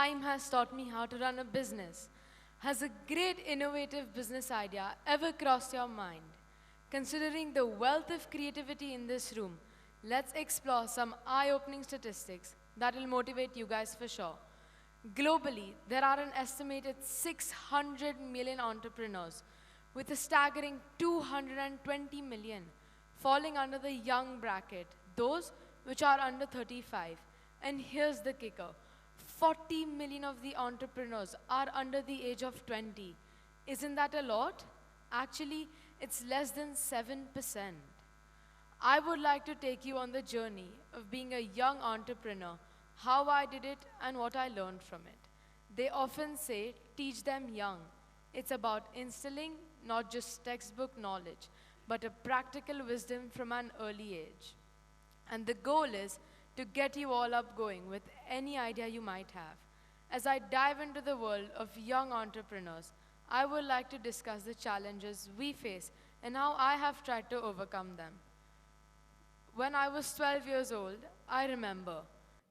Slime has taught me how to run a business. Has a great innovative business idea ever crossed your mind? Considering the wealth of creativity in this room, let's explore some eye opening statistics that will motivate you guys for sure. Globally, there are an estimated 600 million entrepreneurs, with a staggering 220 million falling under the young bracket, those which are under 35. And here's the kicker: 40 million of the entrepreneurs are under the age of 20. Isn't that a lot? Actually, it's less than 7%. I would like to take you on the journey of being a young entrepreneur, how I did it, and what I learned from it. They often say, teach them young. It's about instilling not just textbook knowledge, but a practical wisdom from an early age. And the goal is to get you all up going with any idea you might have. As I dive into the world of young entrepreneurs, I would like to discuss the challenges we face and how I have tried to overcome them. When I was 12 years old, I remember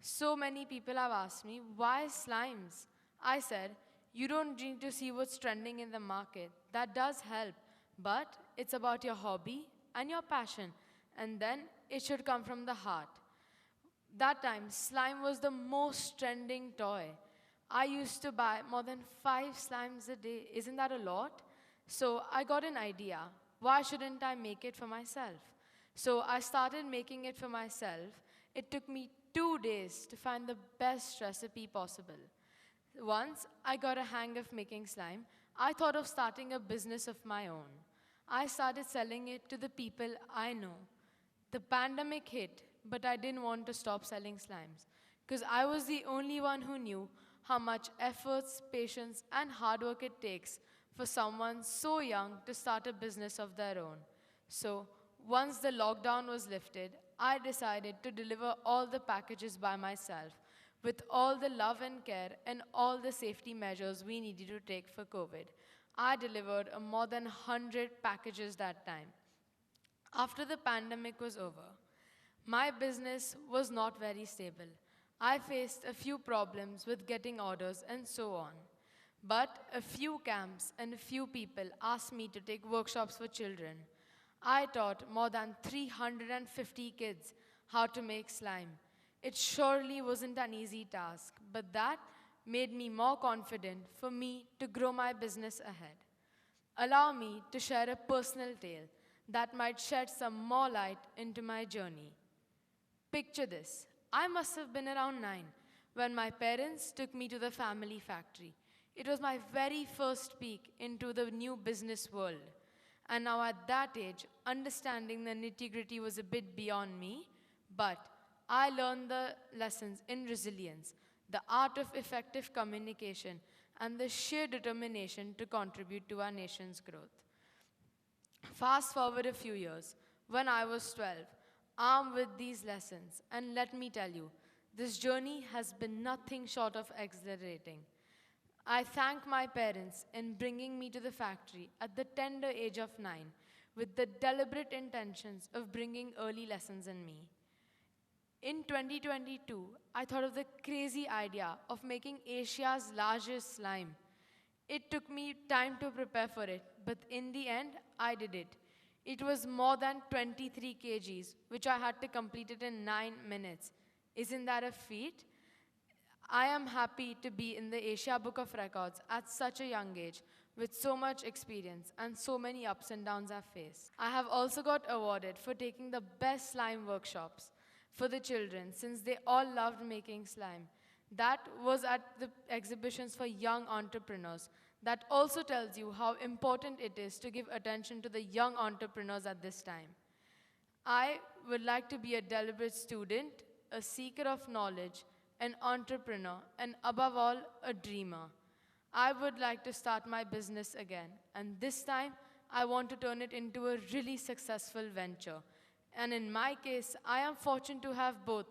so many people have asked me, why slimes? I said, you don't need to see what's trending in the market. That does help, but it's about your hobby and your passion, and then it should come from the heart. That time, slime was the most trending toy. I used to buy more than 5 slimes a day. Isn't that a lot? So I got an idea. Why shouldn't I make it for myself? So I started making it for myself. It took me 2 days to find the best recipe possible. Once I got a hang of making slime, I thought of starting a business of my own. I started selling it to the people I know. The pandemic hit, but I didn't want to stop selling slimes because I was the only one who knew how much efforts, patience, and hard work it takes for someone so young to start a business of their own. So, once the lockdown was lifted, I decided to deliver all the packages by myself with all the love and care and all the safety measures we needed to take for COVID. I delivered more than 100 packages that time. After the pandemic was over, my business was not very stable. I faced a few problems with getting orders and so on. But a few camps and a few people asked me to take workshops for children. I taught more than 350 kids how to make slime. It surely wasn't an easy task, but that made me more confident for me to grow my business ahead. Allow me to share a personal tale that might shed some more light into my journey. Picture this. I must have been around 9 when my parents took me to the family factory. It was my very first peek into the new business world. And now at that age, understanding the nitty-gritty was a bit beyond me, but I learned the lessons in resilience, the art of effective communication, and the sheer determination to contribute to our nation's growth. Fast forward a few years, when I was 12, armed with these lessons, and let me tell you, this journey has been nothing short of exhilarating. I thank my parents in bringing me to the factory at the tender age of 9 with the deliberate intentions of bringing early lessons in me. In 2022, I thought of the crazy idea of making Asia's largest slime. It took me time to prepare for it, but in the end, I did it. It was more than 23 kgs, which I had to complete it in 9 minutes. Isn't that a feat? I am happy to be in the Asia Book of Records at such a young age with so much experience and so many ups and downs I've faced. I have also got awarded for taking the best slime workshops for the children since they all loved making slime. That was at the exhibitions for young entrepreneurs. That also tells you how important it is to give attention to the young entrepreneurs at this time. I would like to be a deliberate student, a seeker of knowledge, an entrepreneur, and above all, a dreamer. I would like to start my business again, and this time, I want to turn it into a really successful venture. And in my case, I am fortunate to have both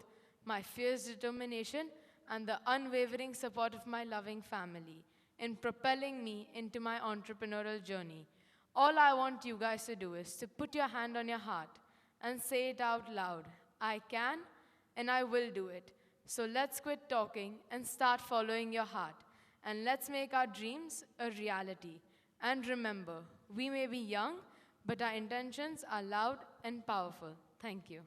my fierce determination and the unwavering support of my loving family in propelling me into my entrepreneurial journey. All I want you guys to do is to put your hand on your heart and say it out loud. I can and I will do it. So let's quit talking and start following your heart. And let's make our dreams a reality. And remember, we may be young, but our intentions are loud and powerful. Thank you.